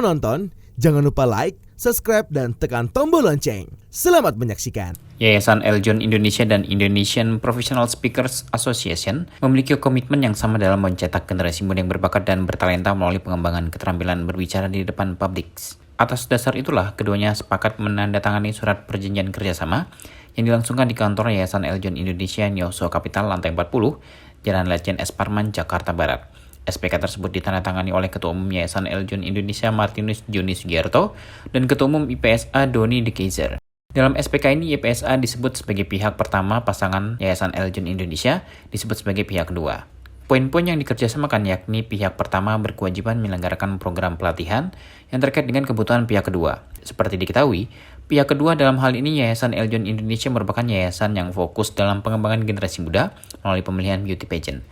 menonton, jangan lupa like, subscribe, dan tekan tombol lonceng. Selamat menyaksikan. Yayasan Eljon Indonesia dan Indonesian Professional Speakers Association memiliki komitmen yang sama dalam mencetak generasi muda yang berbakat dan bertalenta melalui pengembangan keterampilan berbicara di depan publik. Atas dasar itulah, keduanya sepakat menandatangani surat perjanjian kerjasama yang dilangsungkan di kantor Yayasan Eljon Indonesia Nyoso Capital lantai 40, Jalan Lejen S. Parman, Jakarta Barat. SPK tersebut ditandatangani oleh Ketua Umum Yayasan Eljon Indonesia Martinus Joni Sugiarto dan Ketua Umum IPSA Doni De Keyzer. Dalam SPK ini, IPSA disebut sebagai pihak pertama, pasangan Yayasan Eljon Indonesia disebut sebagai pihak kedua. Poin-poin yang dikerjasamakan yakni pihak pertama berkewajiban menyelenggarakan program pelatihan yang terkait dengan kebutuhan pihak kedua. Seperti diketahui, pihak kedua dalam hal ini Yayasan Eljon Indonesia merupakan yayasan yang fokus dalam pengembangan generasi muda melalui pemilihan beauty pageant.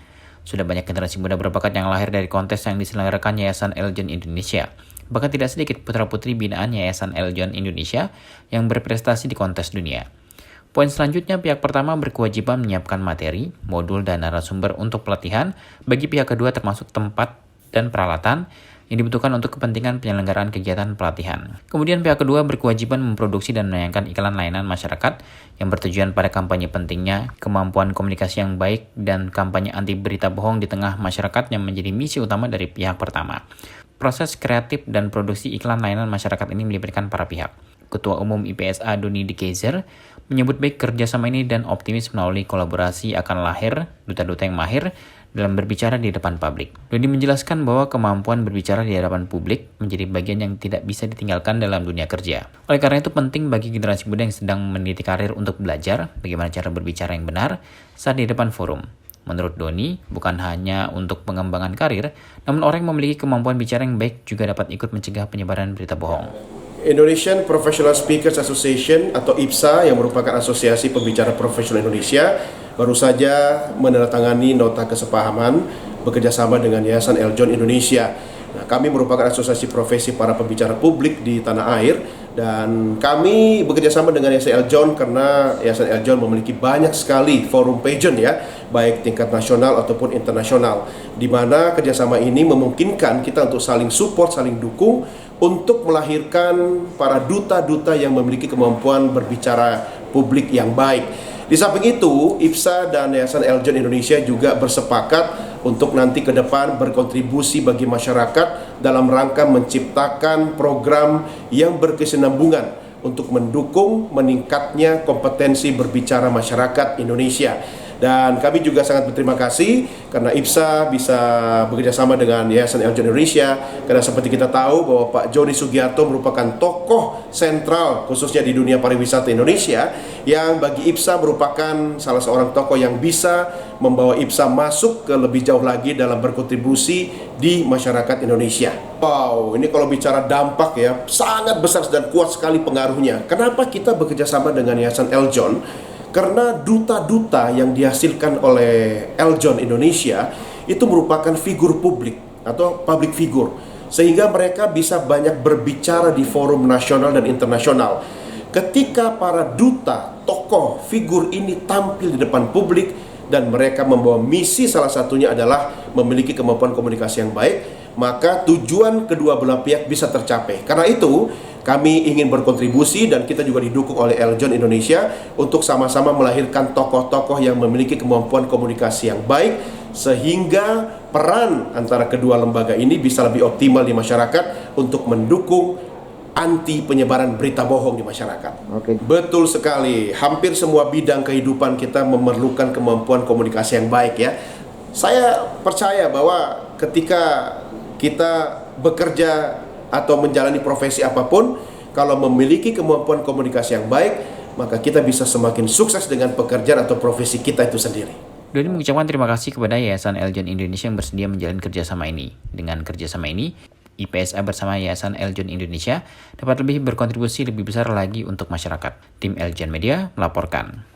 Sudah banyak generasi muda berbakat yang lahir dari kontes yang diselenggarakan Yayasan Eljon Indonesia. Bahkan tidak sedikit putra-putri binaan Yayasan Eljon Indonesia yang berprestasi di kontes dunia. Poin selanjutnya, pihak pertama berkewajiban menyiapkan materi, modul, dan narasumber untuk pelatihan bagi pihak kedua termasuk tempat dan peralatan yang dibutuhkan untuk kepentingan penyelenggaraan kegiatan pelatihan. Kemudian pihak kedua berkewajiban memproduksi dan menayangkan iklan layanan masyarakat yang bertujuan pada kampanye pentingnya kemampuan komunikasi yang baik dan kampanye anti berita bohong di tengah masyarakat yang menjadi misi utama dari pihak pertama. Proses kreatif dan produksi iklan layanan masyarakat ini melibatkan para pihak. Ketua Umum IPSA Doni De Keyzer menyebut baik kerjasama ini dan optimis melalui kolaborasi akan lahir duta-duta yang mahir dalam berbicara di depan publik. Doni menjelaskan bahwa kemampuan berbicara di hadapan publik menjadi bagian yang tidak bisa ditinggalkan dalam dunia kerja. Oleh karena itu penting bagi generasi muda yang sedang meniti karir untuk belajar bagaimana cara berbicara yang benar saat di depan forum. Menurut Doni, bukan hanya untuk pengembangan karir, namun orang yang memiliki kemampuan bicara yang baik juga dapat ikut mencegah penyebaran berita bohong. Indonesian Professional Speakers Association atau IPSA yang merupakan asosiasi pembicara profesional Indonesia baru saja menandatangani nota kesepahaman bekerjasama dengan Yayasan Eljon Indonesia. Nah, kami merupakan asosiasi profesi para pembicara publik di tanah air dan kami bekerjasama dengan Yayasan Eljon karena Yayasan Eljon memiliki banyak sekali forum pageant ya, baik tingkat nasional ataupun internasional, di mana kerjasama ini memungkinkan kita untuk saling support, saling dukung untuk melahirkan para duta-duta yang memiliki kemampuan berbicara publik yang baik. Di samping itu, IPSA dan Yayasan Eljon Indonesia juga bersepakat untuk nanti ke depan berkontribusi bagi masyarakat dalam rangka menciptakan program yang berkesinambungan untuk mendukung meningkatnya kompetensi berbicara masyarakat Indonesia. Dan kami juga sangat berterima kasih karena IPSA bisa bekerjasama dengan Yayasan Eljon Indonesia, karena seperti kita tahu bahwa Pak Joni Sugiarto merupakan tokoh sentral khususnya di dunia pariwisata Indonesia, yang bagi IPSA merupakan salah seorang tokoh yang bisa membawa IPSA masuk ke lebih jauh lagi dalam berkontribusi di masyarakat Indonesia. Wow, ini kalau bicara dampak ya, sangat besar dan kuat sekali pengaruhnya. Kenapa kita bekerjasama dengan Yayasan Eljon? Karena duta-duta yang dihasilkan oleh Eljon Indonesia itu merupakan figur publik atau public figure, sehingga mereka bisa banyak berbicara di forum nasional dan internasional. Ketika para duta, tokoh, figur ini tampil di depan publik dan mereka membawa misi, salah satunya adalah memiliki kemampuan komunikasi yang baik, maka tujuan kedua belah pihak bisa tercapai. Karena itu kami ingin berkontribusi dan kita juga didukung oleh Eljon Indonesia untuk sama-sama melahirkan tokoh-tokoh yang memiliki kemampuan komunikasi yang baik, sehingga peran antara kedua lembaga ini bisa lebih optimal di masyarakat untuk mendukung anti penyebaran berita bohong di masyarakat. Oke. Betul sekali, hampir semua bidang kehidupan kita memerlukan kemampuan komunikasi yang baik ya. Saya percaya bahwa ketika kita bekerja atau menjalani profesi apapun, kalau memiliki kemampuan komunikasi yang baik, maka kita bisa semakin sukses dengan pekerjaan atau profesi kita itu sendiri. Doni mengucapkan terima kasih kepada Yayasan Eljon Indonesia yang bersedia menjalin kerjasama ini. Dengan kerjasama ini, IPSA bersama Yayasan Eljon Indonesia dapat lebih berkontribusi lebih besar lagi untuk masyarakat. Tim Eljon Media melaporkan.